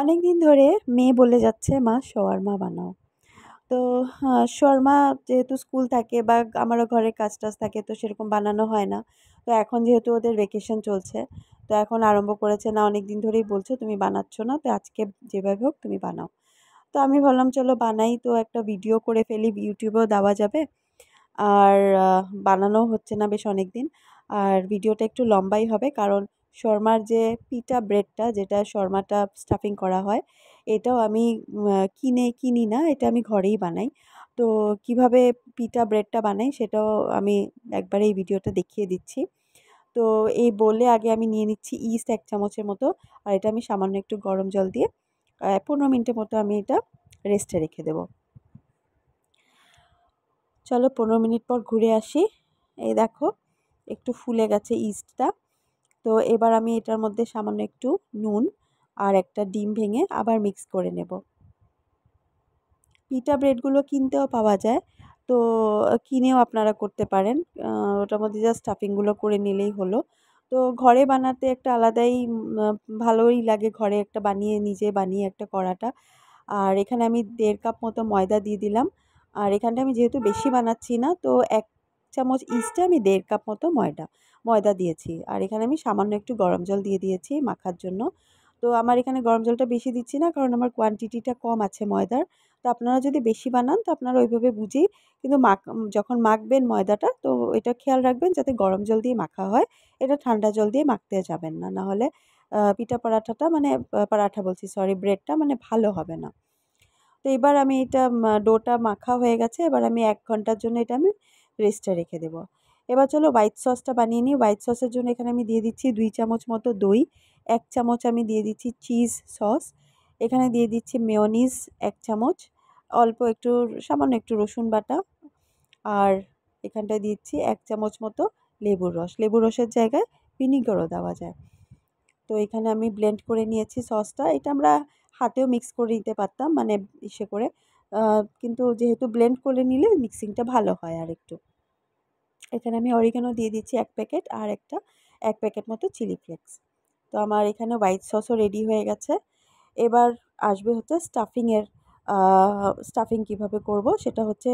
অনেক দিন ধরে মেয়ে বলে যাচ্ছে মা শাওয়ারমা বানাও। তো শাওয়ারমা যেহেতু স্কুল থাকে বা আমারও ঘরে কাজ-টাজ থাকে তো সেরকম বানানো হয় না। তো এখন যেহেতু ওদের ভ্যাকেশন চলছে, তো এখন আরম্ভ করেছে না অনেকদিন ধরেই বলছে তুমি বানাচ্ছ না তো আজকে যেভাবে হোক তুমি বানাও। তো আমি ভাবলাম চলো বানাই তো একটা ভিডিও করে ফেলি YouTube এও দেওয়া যাবে। আর বানানোও হচ্ছে না বেশ অনেকদিন। আর ভিডিওটা একটু লম্বাই হবে কারণ শর্মার যে পিটা ব্রেডটা যেটা শর্মাটা স্টাফিং করা হয়, এটাও আমি কিনি না, এটা আমি ঘরেই বানাই। তো কিভাবে পিটা ব্রেডটা বানাই সেটাও আমি একবারে এই ভিডিওটা দেখিয়ে দিচ্ছি। তো এই বোলে আগে আমি নিয়ে নিচ্ছি ইস্ট ১ চামচের মতো। আর এটা আমি সামান্য একটু গরম জল দিয়ে ১৫ মিনিটের মতো আমি এটা রেস্টে রেখে দেবো। চলো ১৫ মিনিট পর ঘুরে আসি। এই দেখো একটু ফুলে গেছে ইস্টটা। তো এবার আমি এটার মধ্যে সামান্য একটু নুন আর একটা ডিম ভেঙে আবার মিক্স করে নেব। পিটা ব্রেডগুলো কিনতেও পাওয়া যায়, তো কিনেও আপনারা করতে পারেন। ওটার মধ্যে জাস্ট স্টাফিংগুলো করে নিলেই হলো। তো ঘরে বানাতে একটা আলাদাই ভালোই লাগে, ঘরে একটা বানিয়ে নিজে বানিয়ে একটা করাটা। আর এখানে আমি ১.৫ কাপ মতো ময়দা দিয়ে দিলাম। আর এখানটা আমি যেহেতু বেশি বানাচ্ছি না তো ১ চামচ ইস্টে আমি ১.৫ কাপ মতো ময়দা দিয়েছি। আর এখানে আমি সামান্য একটু গরম জল দিয়ে দিয়েছি মাখার জন্য। তো আমার এখানে গরম জলটা বেশি দিচ্ছি না কারণ আমার কোয়ান্টিটিটা কম আছে ময়দার। তো আপনারা যদি বেশি বানান তো আপনারা ওইভাবে বুঝেই কিন্তু যখন মাখবেন ময়দাটা তো এটা খেয়াল রাখবেন যাতে গরম জল দিয়ে মাখা হয়। এটা ঠান্ডা জল দিয়ে মাখতে যাবেন না। নাহলে পিঠা পরাঠাটা মানে পরাঠা বলছি সরি ব্রেডটা মানে ভালো হবে না। তো এবার আমি এটা ডোটা মাখা হয়ে গেছে। এবার আমি ১ ঘন্টার জন্য এটা আমি রেস্টে রেখে দেবো। এবার চলো হোয়াইট সসটা বানিয়ে নিই। হোয়াইট সসের জন্য এখানে আমি দিয়ে দিচ্ছি ২ চামচ মতো দই, ১ চামচ আমি দিয়ে দিচ্ছি চিজ সস, এখানে দিয়ে দিচ্ছি মেয়োনিজ ১ চামচ, অল্প একটু সামান্য একটু রসুন বাটা, আর এখানটায় দিচ্ছি ১ চামচ মতো লেবুর রস। লেবুর রসের জায়গায় ভিনিগারও দেওয়া যায়। তো এখানে আমি ব্লেন্ড করে নিয়েছি সসটা। এটা আমরা হাতেও মিক্স করে নিতে পারতাম মানে ইসে করে। কিন্তু যেহেতু ব্লেন্ড করে নিলে মিক্সিংটা ভালো হয় আরেকটু। এখানে আমি অরিগানো দিয়ে দিচ্ছি ১ প্যাকেট আর ১ প্যাকেট মতো চিলি ফ্লেক্স। তো আমার এখানে হোয়াইট সসও রেডি হয়ে গেছে। এবার আসবে হচ্ছে স্টাফিং কীভাবে করব সেটা হচ্ছে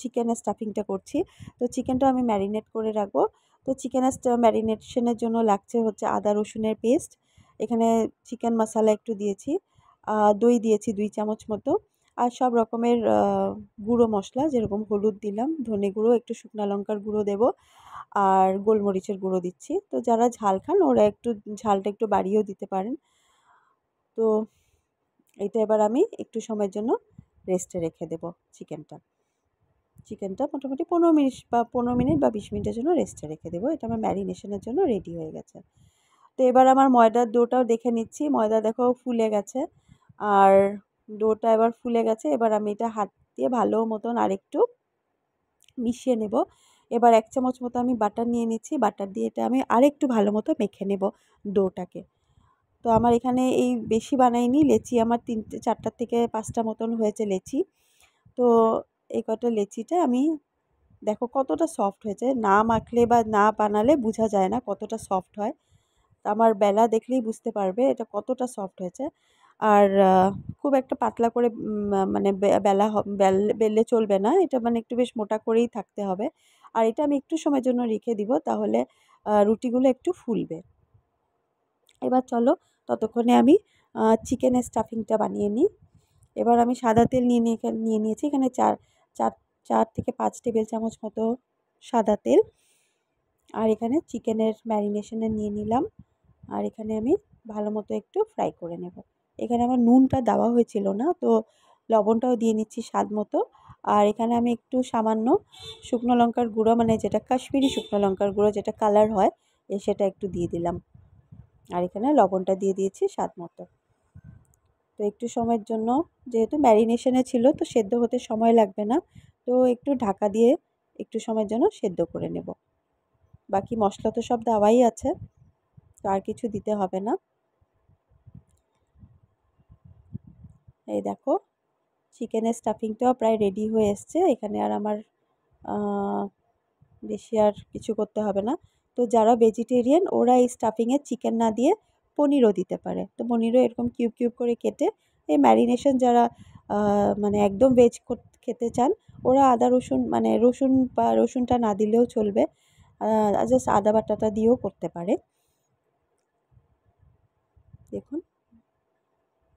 চিকেনের স্টাফিংটা করছি। তো চিকেনটা আমি ম্যারিনেট করে রাখবো। তো চিকেনের ম্যারিনেশনের জন্য লাগছে হচ্ছে আদা রসুনের পেস্ট, এখানে চিকেন মশলা একটু দিয়েছি, দই দিয়েছি ২ চামচ মতো, আর সব রকমের গুঁড়ো মশলা যেরকম হলুদ দিলাম, ধনে গুঁড়ো, একটু শুকনা লঙ্কার গুঁড়ো দেবো আর গোলমরিচের গুঁড়ো দিচ্ছি। তো যারা ঝাল খান ওরা একটু ঝালটা একটু বাড়িয়েও দিতে পারেন। তো এইটা এবার আমি একটু সময়ের জন্য রেস্টে রেখে দেবো চিকেনটা মোটামুটি ১৫ মিনিট বা ২০ মিনিটের জন্য রেস্টে রেখে দেবো। এটা আমার ম্যারিনেশনের জন্য রেডি হয়ে গেছে। তো এবার আমার ময়দার ডোটাও দেখে নিচ্ছি। ময়দা দেখো ফুলে গেছে। আর ডোটা এবার ফুলে গেছে। এবার আমি এটা হাত দিয়ে ভালো মতন আরেকটু মিশিয়ে নেব। এবার ১ চামচ মতো আমি বাটার নিয়ে নিচ্ছি। বাটার দিয়ে এটা আমি আরেকটু ভালো মতো মেখে নেব ডোটাকে। তো আমার এখানে এই বেশি বানাইনি, লেচি আমার ৪টা থেকে ৫টা মতন হয়েছে লেচি। তো এই কটা লেচিটা আমি দেখো কতটা সফট হয়েছে, না মাখলে বা না বানালে বোঝা যায় না কতটা সফট হয়। আমার বেলা দেখলেই বুঝতে পারবে এটা কতটা সফট হয়েছে। আর খুব একটা পাতলা করে মানে বেললে চলবে না, এটা মানে একটু বেশ মোটা করেই থাকতে হবে। আর এটা আমি একটু সময়ের জন্য রেখে দিব, তাহলে রুটিগুলো একটু ফুলবে। এবার চলো ততক্ষণে আমি চিকেনের স্টাফিংটা বানিয়ে নিই। এবার আমি সাদা তেল নিয়ে নিয়েছি এখানে ৪ থেকে ৫ টেবিল চামচ মতো সাদা তেল। আর এখানে চিকেনের ম্যারিনেশনে নিয়ে নিলাম। আর এখানে আমি ভালো মতো একটু ফ্রাই করে নেব। এখানে আমার নুনটা দেওয়া হয়েছিল না, তো লবণটাও দিয়ে নিচ্ছি স্বাদ মতো। আর এখানে আমি একটু সামান্য শুকনো লঙ্কার গুঁড়ো মানে যেটা কাশ্মীরি শুকনো লঙ্কার গুঁড়ো যেটা কালার হয় সেটা একটু দিয়ে দিলাম। আর এখানে লবণটা দিয়ে দিয়েছি স্বাদ মতো। তো একটু সময়ের জন্য, যেহেতু ম্যারিনেশনে ছিল তো সেদ্ধ হতে সময় লাগবে না, তো একটু ঢাকা দিয়ে একটু সময়ের জন্য সেদ্ধ করে নেব। বাকি মশলা তো সব দেওয়াই আছে, তো আর কিছু দিতে হবে না। এই দেখো চিকেনের স্টাফিংটাও প্রায় রেডি হয়ে এসছে। এখানে আর আমার বেশি আর কিছু করতে হবে না। তো যারা ভেজিটেরিয়ান ওরা এই স্টাফিংয়ে চিকেন না দিয়ে পনিরও দিতে পারে। তো পনিরও এরকম কিউব কিউব করে কেটে এই ম্যারিনেশন যারা মানে একদম ভেজ খেতে চান ওরা আদা রসুন মানে রসুন বা রসুনটা না দিলেও চলবে, জাস্ট আদা বাটাটা দিয়েও করতে পারে। দেখুন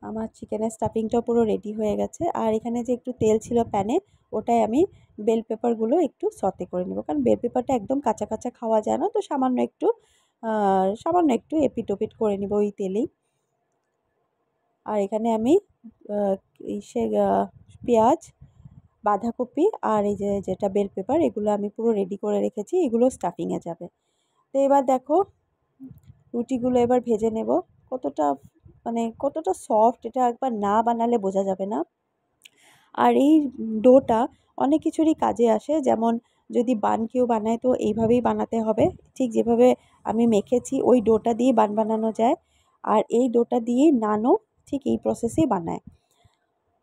আমার চিকেনের স্টাফিংটাও পুরো রেডি হয়ে গেছে। আর এখানে যে একটু তেল ছিল প্যানে, ওটায় আমি বেল পেপারগুলো একটু সতে করে নেব, কারণ বেল পেপারটা একদম কাঁচা কাঁচা খাওয়া যায় না, তো সামান্য একটু এপিট ওপিট করে নেব ওই তেলেই। আর এখানে আমি পেঁয়াজ, বাঁধাকপি আর এই যেটা বেল পেপার এগুলো আমি পুরো রেডি করে রেখেছি, এগুলো স্টাফিংয়ে যাবে। তো এবার দেখো রুটিগুলো এবার ভেজে নেব। কতটা সফট এটা একবার না বানালে বোঝা যাবে না। আর এই ডোটা অনেক কিছুরই কাজে আসে, যেমন যদি বান কেউ বানায় তো এইভাবেই বানাতে হবে, ঠিক যেভাবে আমি মেখেছি ওই ডোটা দিয়ে বান বানানো যায়। আর এই ডোটা দিয়ে নানও ঠিক এই প্রসেসেই বানায়।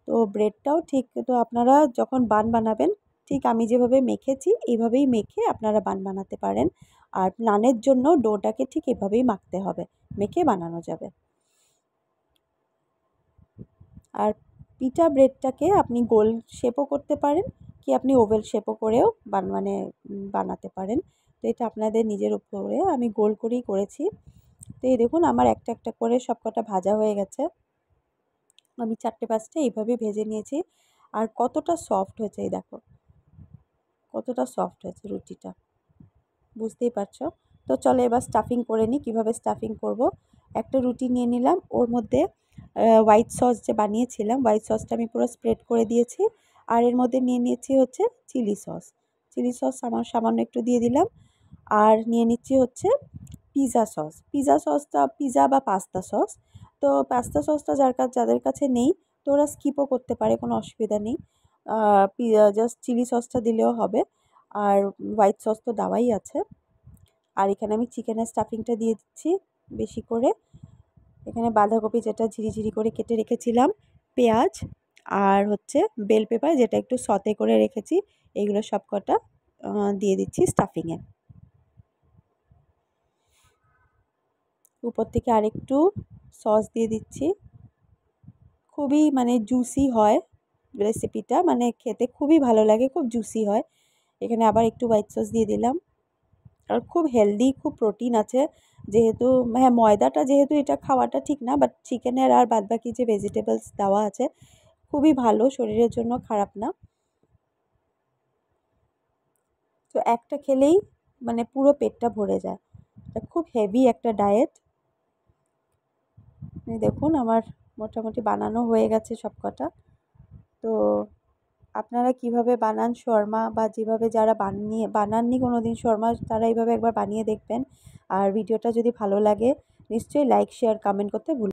তো ব্রেডটাও ঠিক, তো আপনারা যখন বান বানাবেন ঠিক আমি যেভাবে মেখেছি এইভাবেই মেখে আপনারা বান বানাতে পারেন। আর নানের জন্য ডোটাকে ঠিক এভাবেই মাখতে হবে, মেখে বানানো যাবে। আর পিঠা ব্রেডটাকে আপনি গোল শেপও করতে পারেন, কি আপনি ওভেল শেপও করেও বানাতে পারেন। তো এটা আপনাদের নিজের উপরে, আমি গোল করেই করেছি। তো এই দেখুন আমার একটা একটা করে সবকটা ভাজা হয়ে গেছে। আমি 4-5টা এইভাবে ভেজে নিয়েছি। আর কতটা সফট হয়েছে এই দেখো, কতটা সফট হয়েছে রুটিটা, বুঝতেই পারছো। তো চলো এবার স্টাফিং করে নিই। কীভাবে স্টাফিং করব, একটা রুটি নিয়ে নিলাম, ওর মধ্যে হোয়াইট সস যে বানিয়েছিলাম হোয়াইট সসটা আমি পুরো স্প্রেড করে দিয়েছি। আর এর মধ্যে নিয়ে নিয়েছি হচ্ছে চিলি সস আমার সামান্য একটু দিয়ে দিলাম। আর নিয়ে নিচ্ছি হচ্ছে পিৎজা সসটা পিৎজা বা পাস্তা সস। তো পাস্তা সসটা যাদের কাছে নেই তো ওরা স্কিপও করতে পারে, কোনো অসুবিধা নেই। জাস্ট চিলি সসটা দিলেও হবে। আর হোয়াইট সস তো দেওয়াই আছে। আর এখানে আমি চিকেনের স্টাফিংটা দিয়ে দিচ্ছি বেশি করে। এখানে বাঁধাকপি যেটা ঝিরিঝিরি করে কেটে রেখেছিলাম, পেঁয়াজ আর হচ্ছে বেল পেপার যেটা একটু সতে করে রেখেছি, এইগুলো সব কটা দিয়ে দিচ্ছি স্টাফিংয়ে। উপর থেকে আরেকটু সস দিয়ে দিচ্ছি। খুবই মানে জুসি হয় রেসিপিটা, মানে খেতে খুবই ভালো লাগে, খুব জুসি হয়। এখানে আবার একটু হোয়াইট সস দিয়ে দিলাম। আর খুব হেলদি, খুব প্রোটিন আছে যেহেতু, হ্যাঁ ময়দাটা যেহেতু এটা খাওয়াটা ঠিক না, বাট চিকেনের আর বাদবাকি যে ভেজিটেবলস দেওয়া আছে খুবই ভালো, শরীরের জন্য খারাপ না। তো একটা খেলেই মানে পুরো পেটটা ভরে যায়, এটা খুব হেভি একটা ডায়েট। দেখুন আমার মোটামুটি বানানো হয়ে গেছে সব কটা। তো আপনারা কিভাবে বানান শর্মা, বা যেভাবে যারা বানাননি কোনো দিন শর্মা, তারা এইভাবে একবার বানিয়ে দেখবেন। আর ভিডিওটা যদি ভালো লাগে নিশ্চয়ই লাইক শেয়ার কমেন্ট করতে ভুলবেন না।